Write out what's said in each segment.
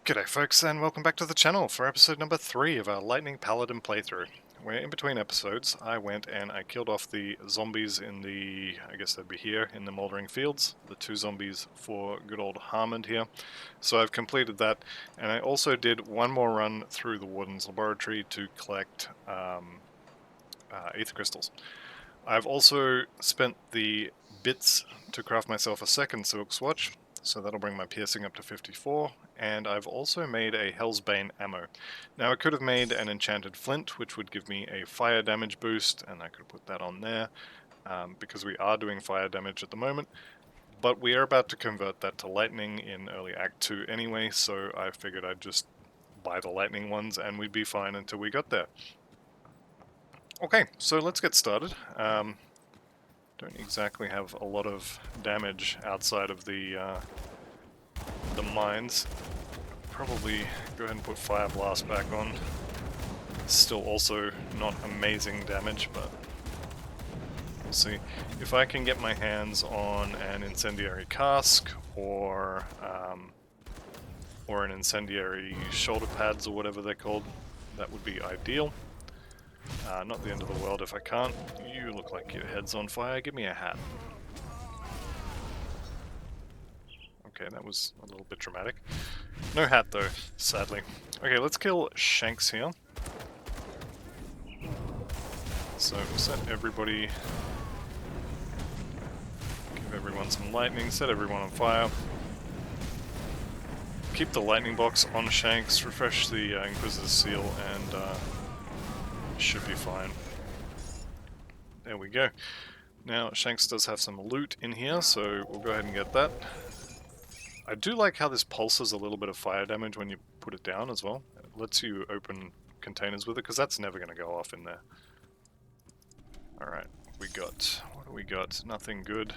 G'day folks, and welcome back to the channel for episode number 3 of our Lightning Paladin playthrough. Where in between episodes, I went and I killed off the zombies in the, I guess they'd be here, in the Mouldering Fields. The 2 zombies for good old Harmond here. So I've completed that, and I also did one more run through the Warden's Laboratory to collect Aether Crystals. I've also spent the bits to craft myself a second Silk Swatch, so that'll bring my piercing up to 54, and I've also made a Hellsbane ammo. Now I could have made an enchanted flint, which would give me a fire damage boost, and I could put that on there, because we are doing fire damage at the moment, but we are about to convert that to lightning in early Act 2 anyway, so I figured I'd just buy the lightning ones and we'd be fine until we got there. Okay, so let's get started. Don't exactly have a lot of damage outside of the mines. Probably go ahead and put Fire Blast back on. Still also not amazing damage, but we'll see. If I can get my hands on an Incendiary Cask or an Incendiary Shoulder Pads or whatever they're called, that would be ideal. Not the end of the world if I can't. You look like your head's on fire. Give me a hat. Okay, that was a little bit dramatic. No hat though, sadly. Okay, let's kill Shanks here. So we'll set everybody... Give everyone some lightning, set everyone on fire. Keep the lightning box on Shanks, refresh the Inquisitor's seal, and should be fine. There we go. Now, Shanks does have some loot in here, so we'll go ahead and get that. I do like how this pulses a little bit of fire damage when you put it down as well. It lets you open containers with it, because that's never going to go off in there. Alright, what do we got? Nothing good.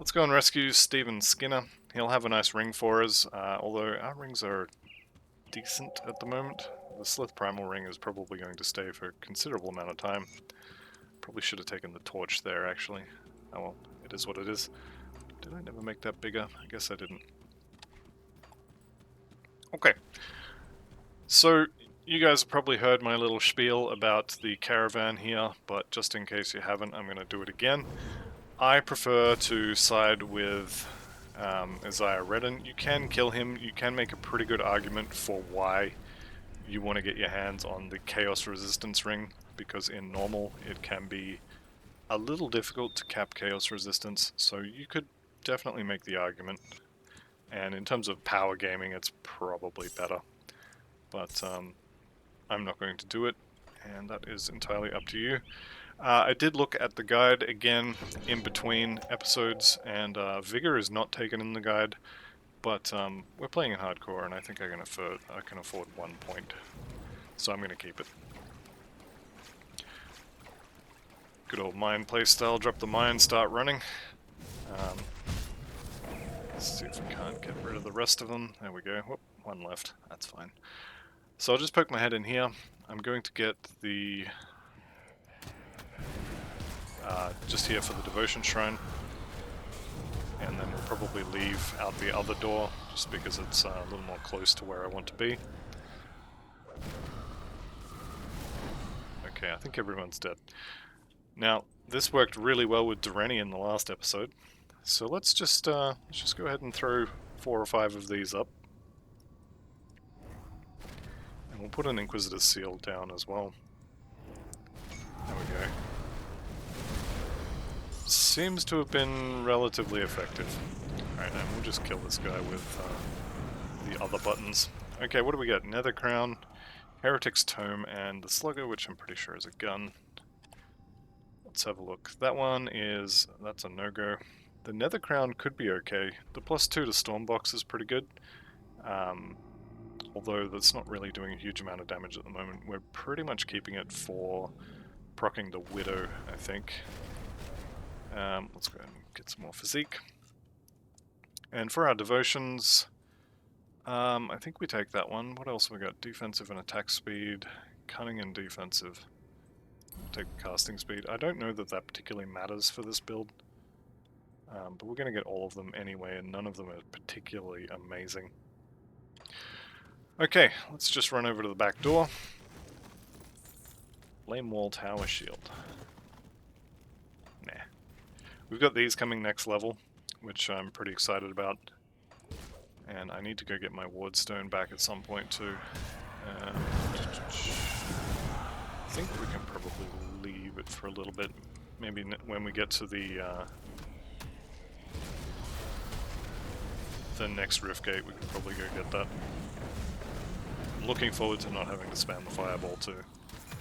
Let's go and rescue Stephen Skinner. He'll have a nice ring for us, although our rings are decent at the moment. The Slith Primal ring is probably going to stay for a considerable amount of time. Probably should have taken the torch there, actually. Oh well, it is what it is. Did I never make that bigger? I guess I didn't. Okay. So, you guys have probably heard my little spiel about the Caravan here, but just in case you haven't, I'm going to do it again. I prefer to side with Isaiah Redden. You can kill him, you can make a pretty good argument for why you want to get your hands on the Chaos Resistance Ring, because in normal it can be a little difficult to cap Chaos Resistance, so you could definitely make the argument. And in terms of power gaming, it's probably better. But I'm not going to do it, and that is entirely up to you. I did look at the guide again in between episodes, and Vigor is not taken in the guide, but we're playing in hardcore, and I think I can afford 1 point, so I'm going to keep it. Good old mine playstyle, drop the mine, start running. Let's see if we can't get rid of the rest of them. There we go. Whoop, 1 left. That's fine. So I'll just poke my head in here. I'm going to get the... just here for the Devotion Shrine. And then we'll probably leave out the other door, just because it's a little more close to where I want to be. Okay, I think everyone's dead. Now, this worked really well with Durrani in the last episode, so let's just go ahead and throw 4 or 5 of these up. And we'll put an Inquisitor's seal down as well. There we go. Seems to have been relatively effective. Alright, and we'll just kill this guy with the other buttons. Okay, what do we got? Nether Crown, Heretic's Tome, and the Slugger, which I'm pretty sure is a gun. Let's have a look. That's a no-go. The Nether Crown could be okay. The +2 to Stormbox is pretty good. Although that's not really doing a huge amount of damage at the moment. We're pretty much keeping it for proccing the Widow, I think. Let's go ahead and get some more physique. And for our devotions, I think we take that one. What else have we got? Defensive and attack speed, cunning and defensive. Take casting speed. I don't know that that particularly matters for this build, but we're going to get all of them anyway, and none of them are particularly amazing. Okay, let's just run over to the back door. Flame wall tower shield. Nah. We've got these coming next level, which I'm pretty excited about. And I need to go get my ward stone back at some point too. I think we can probably leave it for a little bit. Maybe when we get to the next rift gate, we can probably go get that. I'm looking forward to not having to spam the fireball too.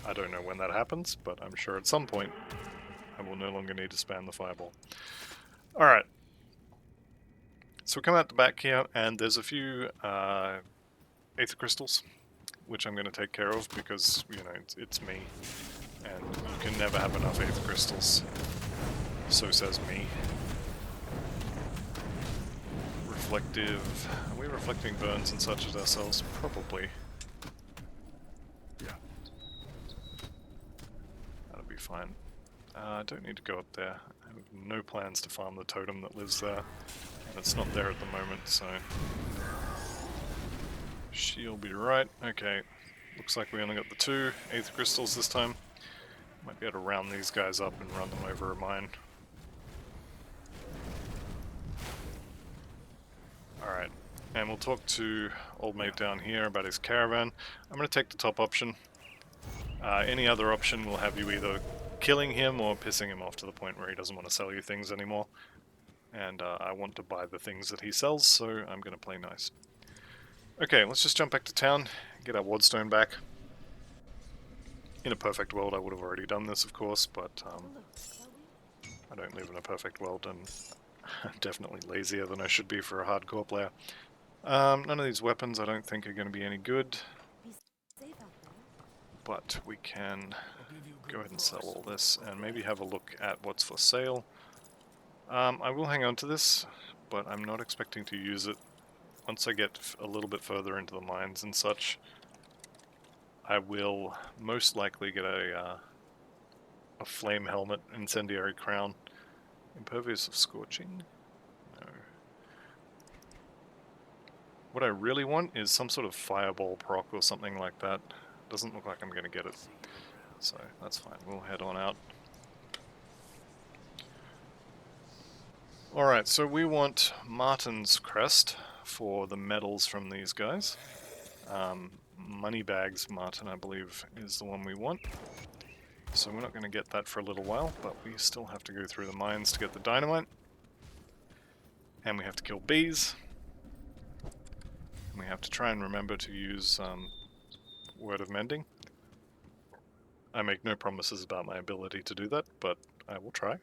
I don't know when that happens, but I'm sure at some point I will no longer need to spam the fireball. Alright. So we come out the back here, and there's a few aether crystals, which I'm going to take care of because, you know, it's me. And you can never have enough aether crystals. So says me. Reflective. Are we reflecting burns and such as ourselves? Probably. Yeah. That'll be fine. I don't need to go up there. I have no plans to farm the totem that lives there. It's not there at the moment, so... She'll be right. Okay. Looks like we only got the 2 aether crystals this time. Might be able to round these guys up and run them over a mine. Alright. And we'll talk to old mate down here about his caravan. I'm going to take the top option. Any other option will have you either killing him or pissing him off to the point where he doesn't want to sell you things anymore. And I want to buy the things that he sells, so I'm going to play nice. Okay, let's just jump back to town, get our wardstone back. In a perfect world I would have already done this, of course, but I don't live in a perfect world, and I'm definitely lazier than I should be for a hardcore player. None of these weapons I don't think are going to be any good, but we can go ahead and sell all this, and maybe have a look at what's for sale. I will hang on to this, but I'm not expecting to use it. Once I get a little bit further into the mines and such, I will most likely get a flame helmet, incendiary crown, impervious of scorching. No. What I really want is some sort of fireball proc or something like that. Doesn't look like I'm going to get it, so that's fine. We'll head on out. Alright, so we want Martin's Crest for the medals from these guys. Moneybags Martin, I believe, is the one we want. So we're not going to get that for a little while, but we still have to go through the mines to get the dynamite. And we have to kill bees. And we have to try and remember to use Word of Mending. I make no promises about my ability to do that, but I will try.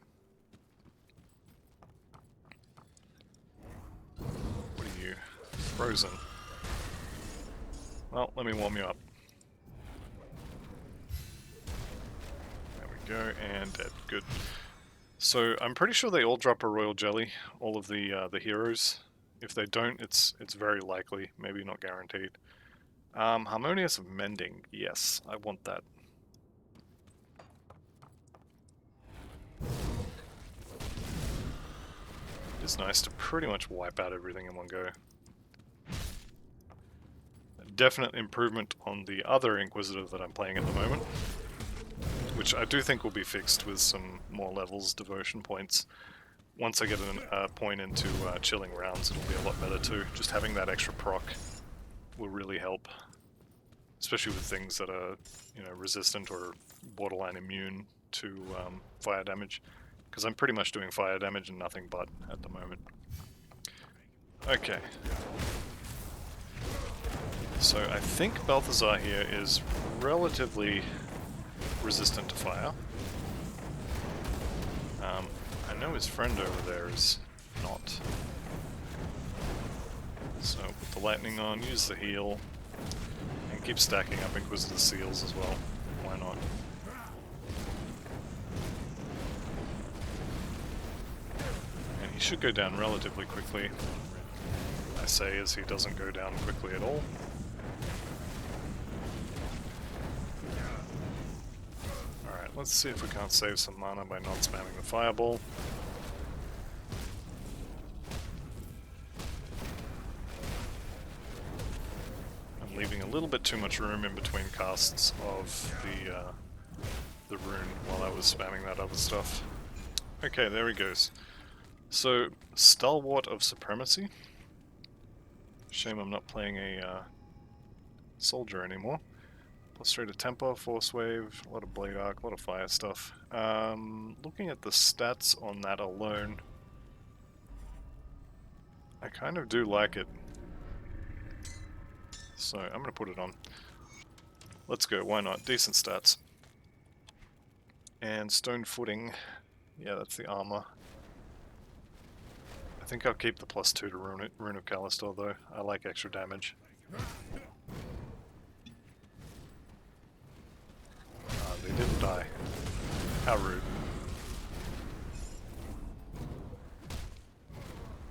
What are you? Frozen. Well, let me warm you up. There we go, and dead. Good. So I'm pretty sure they all drop a royal jelly, all of the heroes. If they don't, it's very likely, maybe not guaranteed. Harmonious of Mending, yes, I want that. It's nice to pretty much wipe out everything in one go. A definite improvement on the other Inquisitor that I'm playing at the moment, which I do think will be fixed with some more levels, devotion points. Once I get a point into chilling rounds, it'll be a lot better too. Just having that extra proc will really help, especially with things that are, you know, resistant or borderline immune to fire damage. Because I'm pretty much doing fire damage and nothing but at the moment. Okay. So I think Balthazar here is relatively resistant to fire. I know his friend over there is not. So put the lightning on, use the heal, and keep stacking up Inquisitor Seals as well. Why not? He should go down relatively quickly. I say as he doesn't go down quickly at all. Alright, let's see if we can't save some mana by not spamming the fireball. I'm leaving a little bit too much room in between casts of the rune while I was spamming that other stuff. Okay, there he goes. So, Stalwart of Supremacy. Shame I'm not playing a soldier anymore. Plus 3 to temper, force wave, a lot of blade arc, a lot of fire stuff. Looking at the stats on that alone, I kind of do like it. So I'm going to put it on. Let's go, why not? Decent stats. And stone footing, yeah, that's the armor. I think I'll keep the plus 2 to Rune of Kalastor though. I like extra damage. They didn't die. How rude.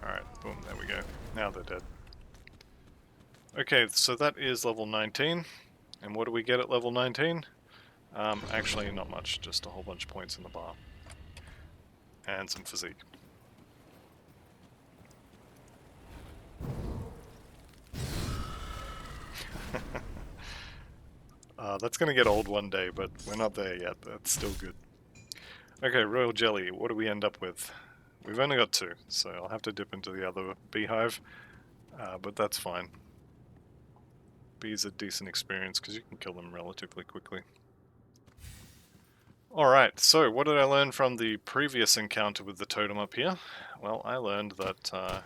Alright, boom, there we go. Now they're dead. Okay, so that is level 19. And what do we get at level 19? Actually, not much. Just a whole bunch of points in the bar. And some physique. That's gonna get old one day, but we're not there yet. That's still good. Okay, Royal Jelly, what do we end up with? We've only got 2, so I'll have to dip into the other beehive, but that's fine. Bees are decent experience because you can kill them relatively quickly. Alright, so what did I learn from the previous encounter with the totem up here? Well, I learned that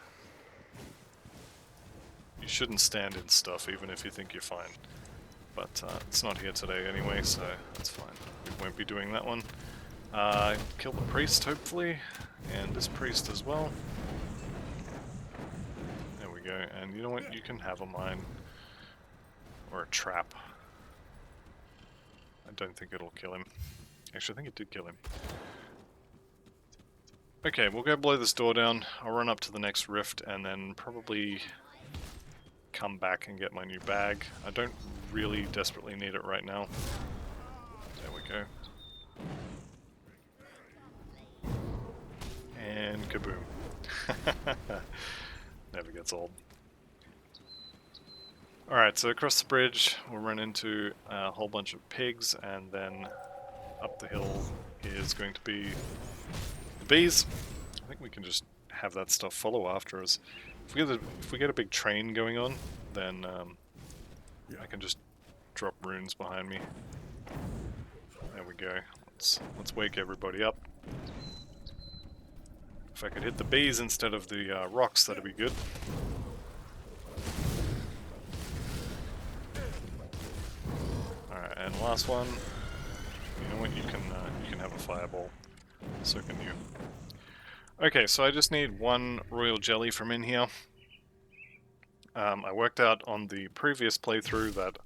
you shouldn't stand in stuff even if you think you're fine. But it's not here today anyway, so that's fine. We won't be doing that one. Kill the priest, hopefully, and this priest as well. There we go, and you know what? You can have a mine. Or a trap. I don't think it'll kill him. Actually, I think it did kill him. Okay, we'll go blow this door down. I'll run up to the next rift and then probably come back and get my new bag. I don't really desperately need it right now. There we go. And kaboom. Never gets old. Alright, so across the bridge we'll run into a whole bunch of pigs, and then up the hill is going to be the bees. I think we can just have that stuff follow after us. If we get a big train going on, then I can just drop runes behind me. There we go. Let's wake everybody up. If I could hit the bees instead of the rocks, that'd be good. Alright, and last one. You know what? You can have a fireball. So can you. Okay, so I just need 1 royal jelly from in here. I worked out on the previous playthrough that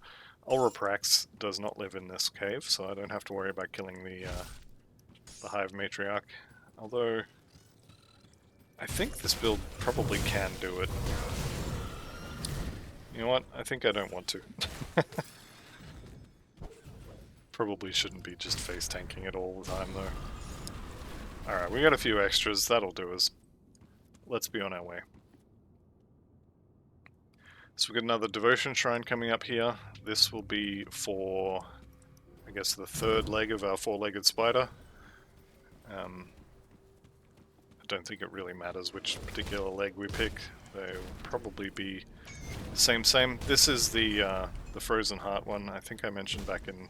Ulraprax does not live in this cave, so I don't have to worry about killing the Hive Matriarch. Although, I think this build probably can do it. You know what? I think I don't want to. Probably shouldn't be just face tanking it all the time though. Alright, we got a few extras, that'll do us. Let's be on our way. So we got another devotion shrine coming up here. This will be for, I guess, the 3rd leg of our 4-legged spider. I don't think it really matters which particular leg we pick. They'll probably be same. This is the Frozen Heart one. I think I mentioned back in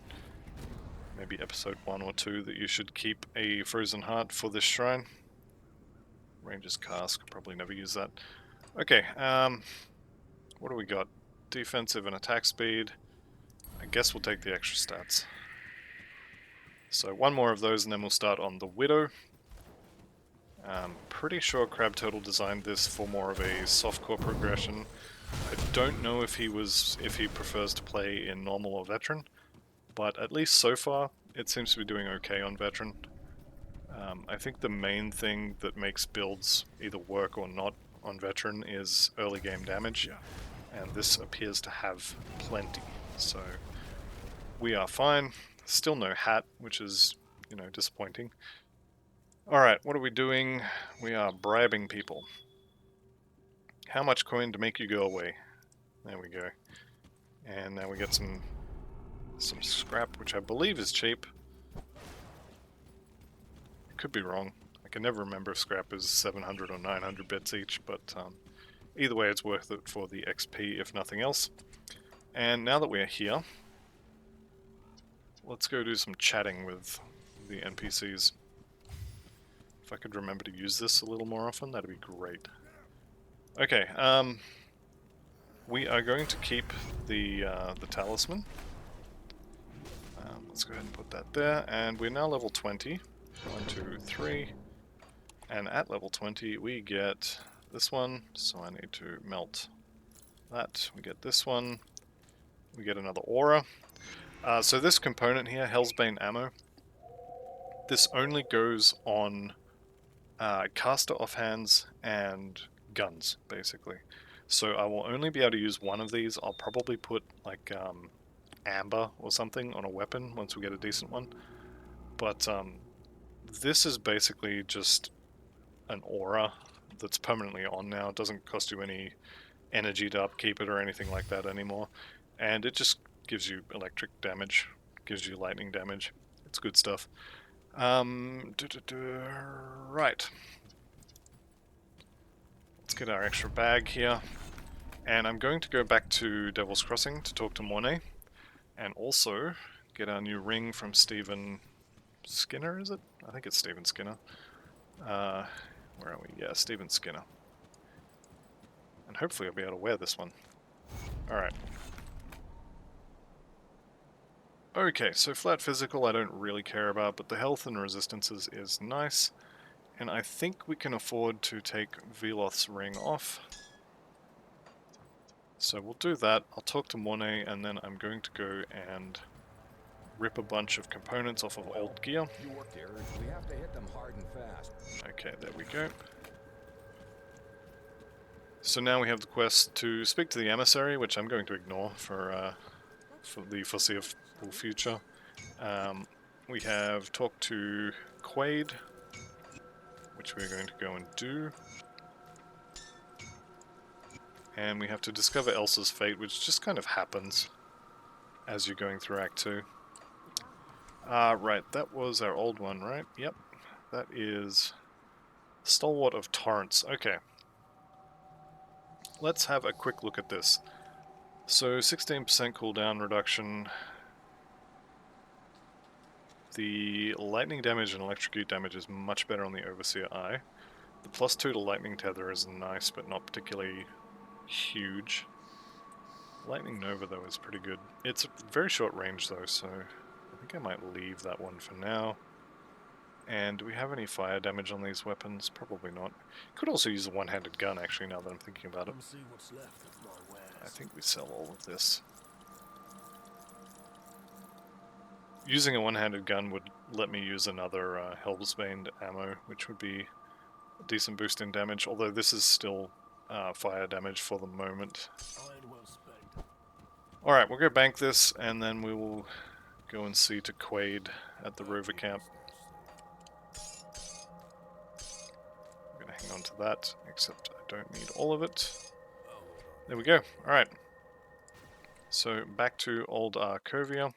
maybe episode 1 or 2 that you should keep a Frozen Heart for this shrine. Ranger's Cask, probably never use that. Okay, what do we got? Defensive and attack speed. I guess we'll take the extra stats. So 1 more of those and then we'll start on the Widow. Pretty sure Crab Turtle designed this for more of a softcore progression. I don't know if he prefers to play in normal or veteran, but at least so far it seems to be doing okay on veteran. I think the main thing that makes builds either work or not on veteran is early game damage, and this appears to have plenty, so we are fine. Still no hat, which is, you know, disappointing. Alright, what are we doing? We are bribing people. How much coin to make you go away? There we go. And now we get some scrap, which I believe is cheap. Could be wrong. I can never remember if scrap is 700 or 900 bits each, but either way it's worth it for the XP if nothing else. And now that we're here, let's go do some chatting with the NPCs. If I could remember to use this a little more often, that'd be great. Okay, we are going to keep the talisman. Let's go ahead and put that there, and we're now level 20. 1, 2, 3. And at level 20 we get this one, so I need to melt that. We get this one. We get another aura. So this component here, Hellsbane ammo, this only goes on caster offhands and guns, basically. So I will only be able to use one of these. I'll probably put like amber or something on a weapon once we get a decent one. But this is basically just an aura that's permanently on now. It doesn't cost you any energy to upkeep it or anything like that anymore. And it just gives you electric damage, gives you lightning damage. It's good stuff. Right. Let's get our extra bag here. And I'm going to go back to Devil's Crossing to talk to Mornay. And also get our new ring from Stephen Skinner, is it? I think it's Stephen Skinner. Where are we? Yeah, Stephen Skinner. And hopefully I'll be able to wear this one. Alright. Okay, so flat physical I don't really care about, but the health and resistances is nice. And I think we can afford to take Veloth's ring off. So we'll do that. I'll talk to Mornay, and then I'm going to go and rip a bunch of components off of old gear. We have to hit them hard and fast. Okay, there we go. So now we have the quest to speak to the emissary, which I'm going to ignore for the foreseeable future. We have talked to Quaid, which we're going to go and do. And we have to discover Elsa's fate, which just kind of happens as you're going through Act 2. Right, that was our old one, right? Yep, that is Stalwart of Torrents. Okay. Let's have a quick look at this. So 16% cooldown reduction. The lightning damage and electrocute damage is much better on the Overseer Eye. The +2 to lightning tether is nice, but not particularly huge. Lightning Nova, though, is pretty good. It's a very short range, though, so I think I might leave that one for now. And do we have any fire damage on these weapons? Probably not. Could also use a one-handed gun, actually, now that I'm thinking about it. I think we sell all of this. Using a one-handed gun would let me use another Hellsbane ammo, which would be a decent boost in damage, although this is still fire damage for the moment. Alright, we'll go bank this, and then we will go and see to Quaid at the Rover camp. I'm going to hang on to that, except I don't need all of it. There we go. Alright. So, back to old Arcovia.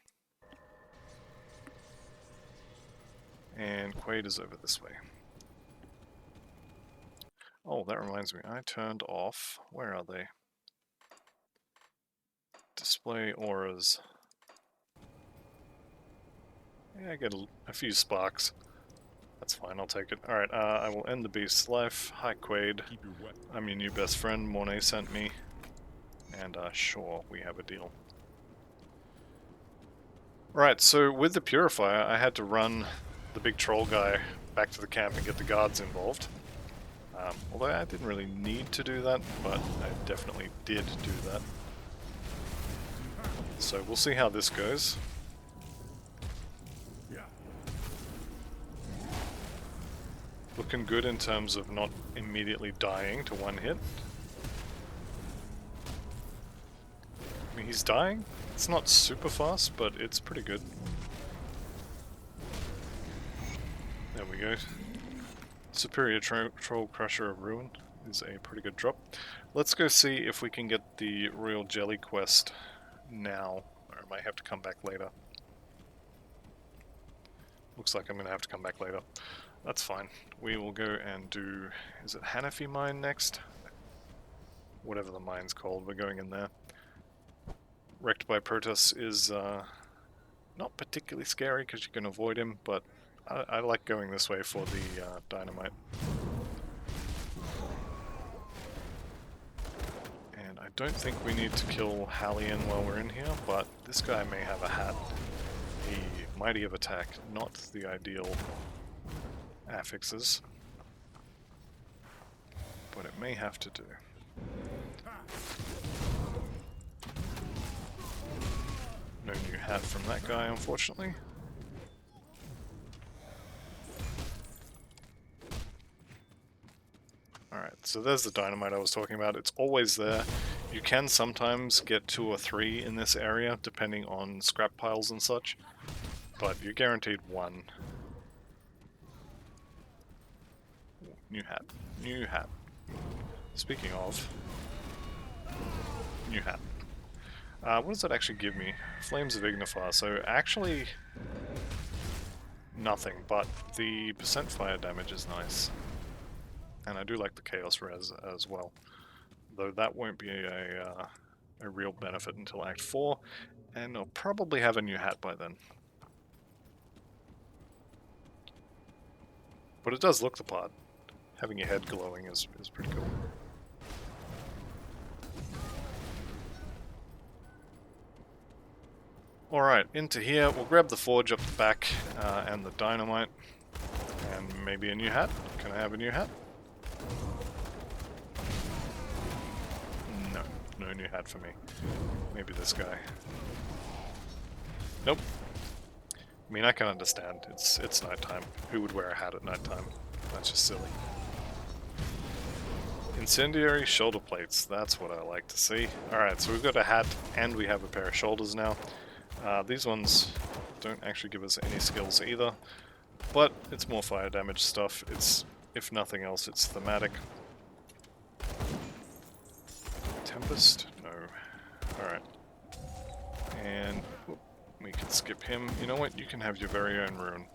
And Quaid is over this way. Oh, that reminds me, I turned off... Where are they? Display auras. Yeah, I get a few sparks. That's fine, I'll take it. Alright, I will end the beast's life. Hi, Quaid. I'm your new best friend. Mornay sent me. And, sure, we have a deal. Right, so with the Purifier, I had to run the big troll guy back to the camp and get the guards involved. Although I didn't really need to do that, but I definitely did do that. So we'll see how this goes. Looking good in terms of not immediately dying to one hit. I mean, he's dying. It's not super fast, but it's pretty good. There we go. Superior Troll Crusher of Ruin is a pretty good drop. Let's go see if we can get the Royal Jelly quest now, or I might have to come back later. Looks like I'm going to have to come back later. That's fine. We will go and do... Is it Hanafi Mine next? Whatever the mine's called, we're going in there. Wrecked by Protoss is not particularly scary because you can avoid him, but I like going this way for the dynamite. And I don't think we need to kill Hallian while we're in here, but this guy may have a hat. The Mighty of Attack, not the ideal affixes, but it may have to do. No new hat from that guy, unfortunately. Alright, so there's the dynamite I was talking about. It's always there. You can sometimes get 2 or 3 in this area, depending on scrap piles and such, but you're guaranteed 1. New hat. New hat. Speaking of... New hat. What does that actually give me? Flames of Ignifar. So actually... nothing, but the percent fire damage is nice. And I do like the Chaos Res as well. Though that won't be a real benefit until Act 4, and I'll probably have a new hat by then. But it does look the part. Having your head glowing is pretty cool. Alright, into here. We'll grab the forge up the back and the dynamite. And maybe a new hat. Can I have a new hat? No, no new hat for me. Maybe this guy. Nope. I mean, I can understand. It's nighttime. Who would wear a hat at nighttime? That's just silly. Incendiary shoulder plates. That's what I like to see. Alright, so we've got a hat and we have a pair of shoulders now. These ones don't actually give us any skills either, but it's more fire damage stuff. It's, if nothing else, it's thematic. Tempest? No. Alright. And whoop, we can skip him. You know what? You can have your very own rune.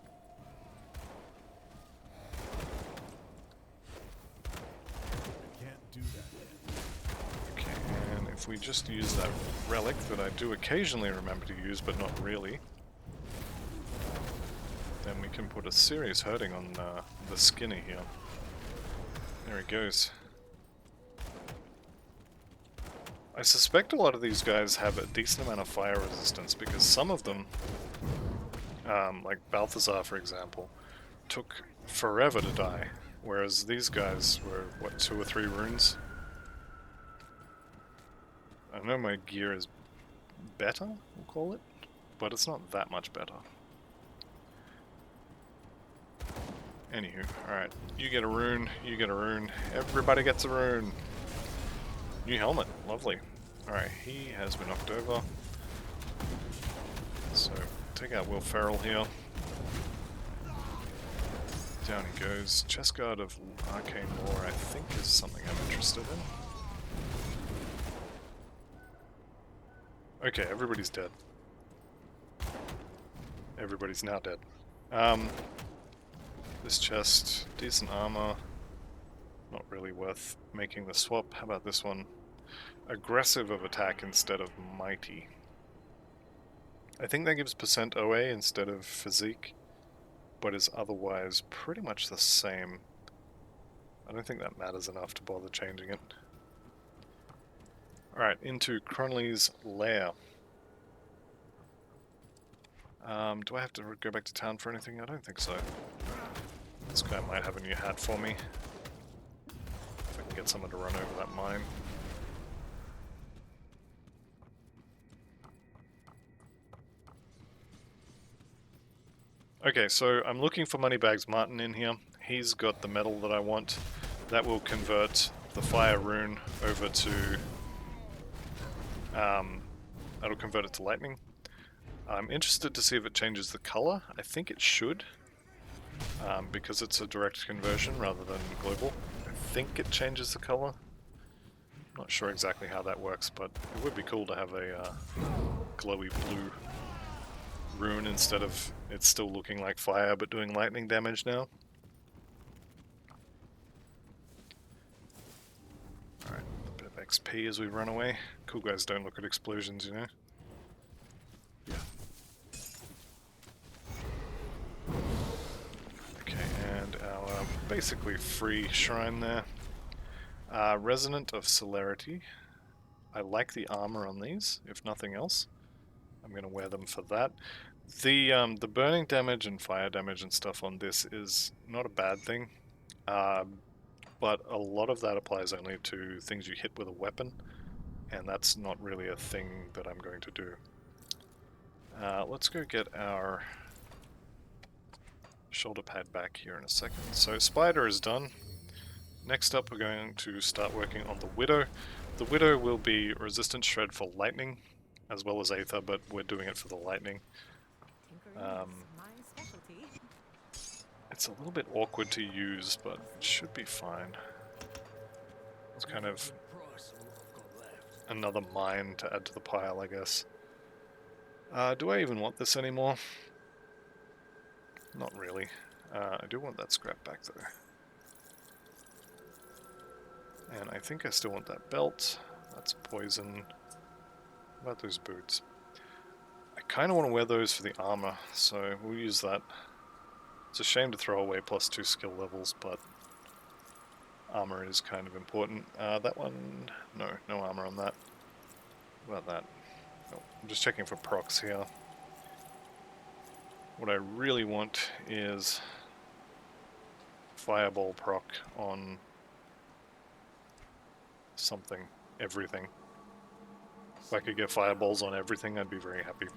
Can't do that. Okay, and if we just use that relic that I do occasionally remember to use, but not really, then we can put a serious hurting on the skinny here. There he goes. I suspect a lot of these guys have a decent amount of fire resistance, because some of them, like Balthazar for example, took forever to die, whereas these guys were, what, 2 or 3 runes? I know my gear is better, we'll call it, but it's not that much better. Anywho, alright, you get a rune, you get a rune, everybody gets a rune! New helmet, lovely. Alright, he has been knocked over. So, take out Will Ferrell here. Down he goes. Chest guard of Arcane Lore, I think, is something I'm interested in. Okay, everybody's dead. Everybody's now dead. This chest, decent armor. Not really worth making the swap. How about this one? Aggressive of attack instead of mighty. I think that gives percent OA instead of physique, but is otherwise pretty much the same. I don't think that matters enough to bother changing it. Alright, into Cronley's lair. Do I have to go back to town for anything? I don't think so. This guy might have a new hat for me. If I can get someone to run over that mine. Okay, so I'm looking for Moneybags Martin in here. He's got the metal that I want. That will convert the fire rune over to... that'll convert it to lightning. I'm interested to see if it changes the color. I think it should. Because it's a direct conversion rather than global. I think it changes the color. Not sure exactly how that works, but it would be cool to have a glowy blue rune instead of it's still looking like fire but doing lightning damage now. Alright, a bit of XP as we run away. Cool guys don't look at explosions, you know? Yeah. Okay, and our basically free shrine there. Resonant of Celerity. I like the armor on these, if nothing else. I'm going to wear them for that. The burning damage and fire damage and stuff on this is not a bad thing, but a lot of that applies only to things you hit with a weapon, and that's not really a thing that I'm going to do. Let's go get our shoulder pad back here in a second. So Spider is done. Next up we're going to start working on the Widow. The Widow will be resistant shred for lightning, as well as Aether, but we're doing it for the lightning. It's a little bit awkward to use, but it should be fine. It's kind of another mine to add to the pile, I guess. Do I even want this anymore? Not really. I do want that scrap back though. And I think I still want that belt. That's poison. What about those boots? I kind of want to wear those for the armor, so we'll use that. It's a shame to throw away +2 skill levels, but armor is kind of important. That one... no armor on that. What about that? No, I'm just checking for procs here. What I really want is Fireball proc on something, everything. If I could get fireballs on everything, I'd be very happy.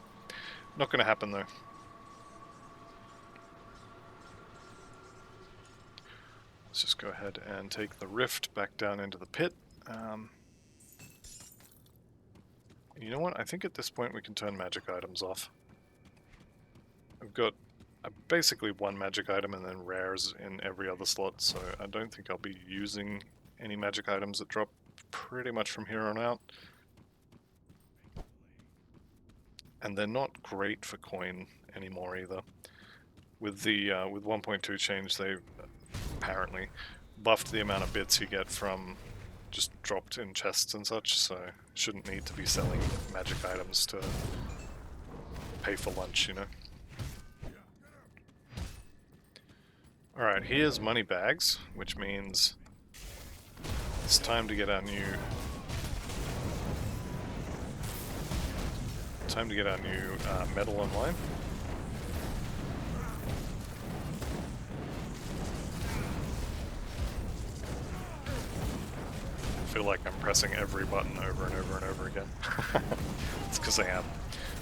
Not going to happen though. Let's just go ahead and take the rift back down into the pit. You know what? I think at this point we can turn magic items off. I've got basically one magic item and then rares in every other slot, so I don't think I'll be using any magic items that drop pretty much from here on out. And they're not great for coin anymore either. With the with 1.2 change, they apparently buffed the amount of bits you get from just dropped in chests and such, so shouldn't need to be selling magic items to pay for lunch, you know. Alright, here's money bags, which means it's time to get our new medal online. I feel like I'm pressing every button over and over and over again. It's because I am.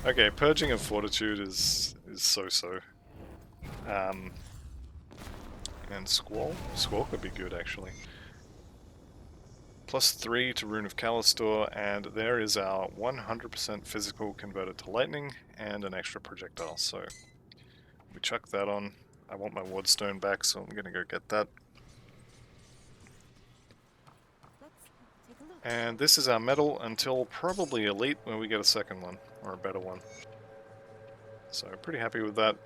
Okay, Purging of Fortitude is so-so. And Squall? Squall could be good, actually. +3 to Rune of Kalastor, and there is our 100% physical converted to lightning, and an extra projectile, so we chuck that on. I want my wardstone back, so I'm gonna go get that. And this is our medal until probably Elite, where we get a second one, or a better one. So pretty happy with that.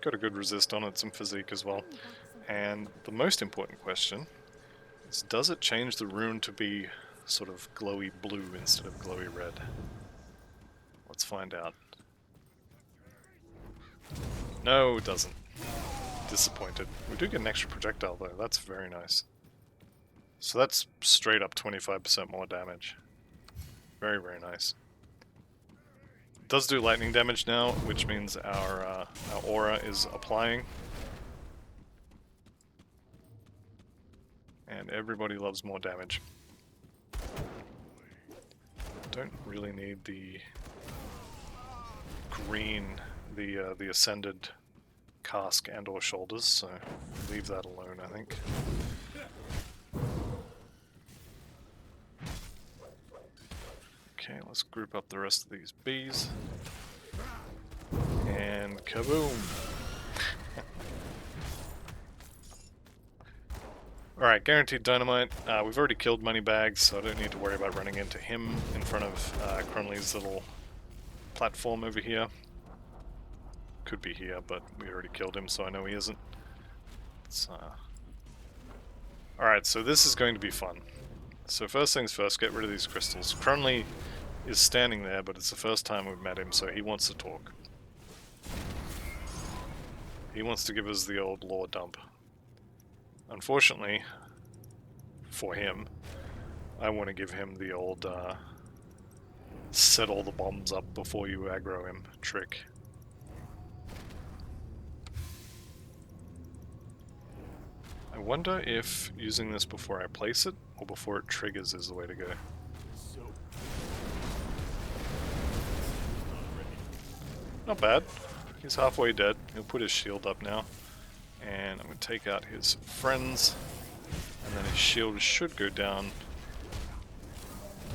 Got a good resist on it, some physique as well. And the most important question is, does it change the rune to be sort of glowy blue instead of glowy red? Let's find out. No, it doesn't. Disappointed. We do get an extra projectile though, that's very nice. So that's straight up 25% more damage. Very, very nice. It does do lightning damage now, which means our aura is applying. And everybody loves more damage. Don't really need the green, the ascended cask and or shoulders, so leave that alone, I think. Okay, let's group up the rest of these bees. And kaboom! Alright, guaranteed dynamite. We've already killed Moneybags, so I don't need to worry about running into him in front of Cronley's little platform over here. Could be here, but we already killed him, so I know he isn't. Alright, so this is going to be fun. So first things first, get rid of these crystals. Cronley is standing there, but it's the first time we've met him, so he wants to talk. He wants to give us the old lore dump. Unfortunately, for him, I want to give him the old set all the bombs up before you aggro him trick. I wonder if using this before I place it, or before it triggers is the way to go. Not bad. He's halfway dead. He'll put his shield up now. And I'm going to take out his friends. And then his shield should go down.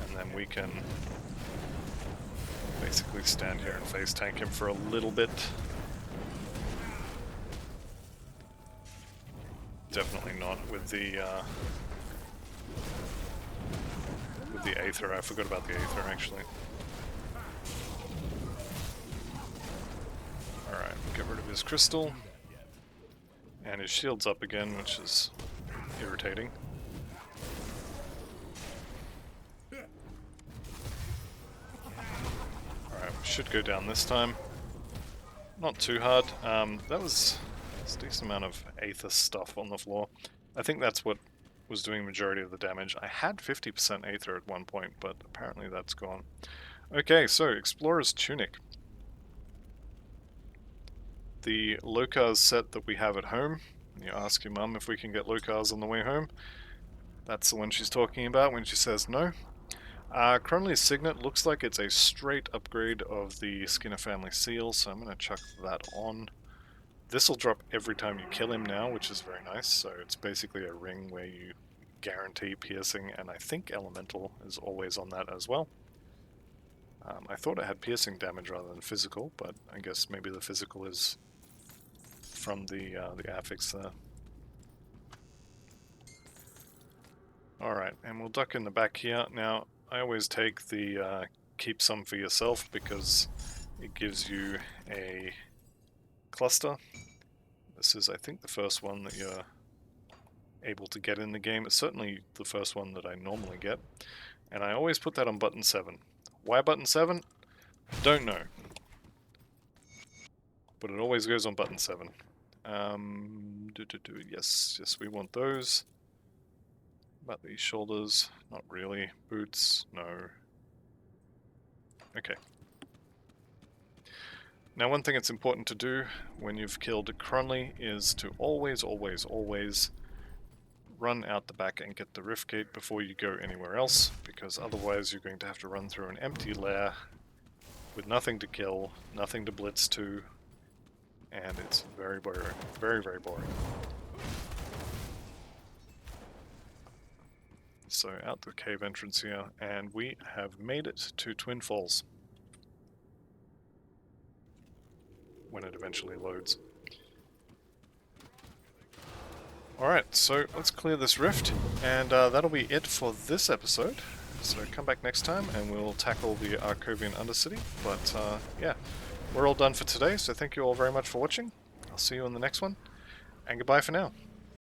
And then we can basically stand here and face tank him for a little bit. Definitely not with the Aether. I forgot about the Aether actually. Alright, get rid of his crystal. And his shield's up again, which is irritating. Alright, we should go down this time. Not too hard. That was a decent amount of Aether stuff on the floor. I think that's what was doing the majority of the damage. I had 50% Aether at one point, but apparently that's gone. Okay, so Explorer's Tunic. The Locars set that we have at home. You ask your mum if we can get Locars on the way home. That's the one she's talking about when she says no. Cronley's Signet looks like it's a straight upgrade of the Skinner family seal, so I'm going to chuck that on. This will drop every time you kill him now, which is very nice. So it's basically a ring where you guarantee piercing, and I think elemental is always on that as well. I thought it had piercing damage rather than physical, but I guess maybe the physical is from the affix there. Alright, and we'll duck in the back here. Now, I always take the keep some for yourself because it gives you a cluster. This is, I think, the first one that you're able to get in the game. It's certainly the first one that I normally get. And I always put that on button 7. Why button 7? Don't know. But it always goes on button 7. Yes, we want those. About these shoulders, not really. Boots, no. Okay. Now one thing it's important to do when you've killed Cronley is to always run out the back and get the rift gate before you go anywhere else, because otherwise you're going to have to run through an empty lair with nothing to kill, nothing to blitz to, and it's very boring. Very, very boring. So out the cave entrance here, and we have made it to Twin Falls. When it eventually loads. Alright, so let's clear this rift, and that'll be it for this episode. So come back next time and we'll tackle the Arcovian Undercity. But yeah, we're all done for today, so thank you all very much for watching. I'll see you in the next one, and goodbye for now.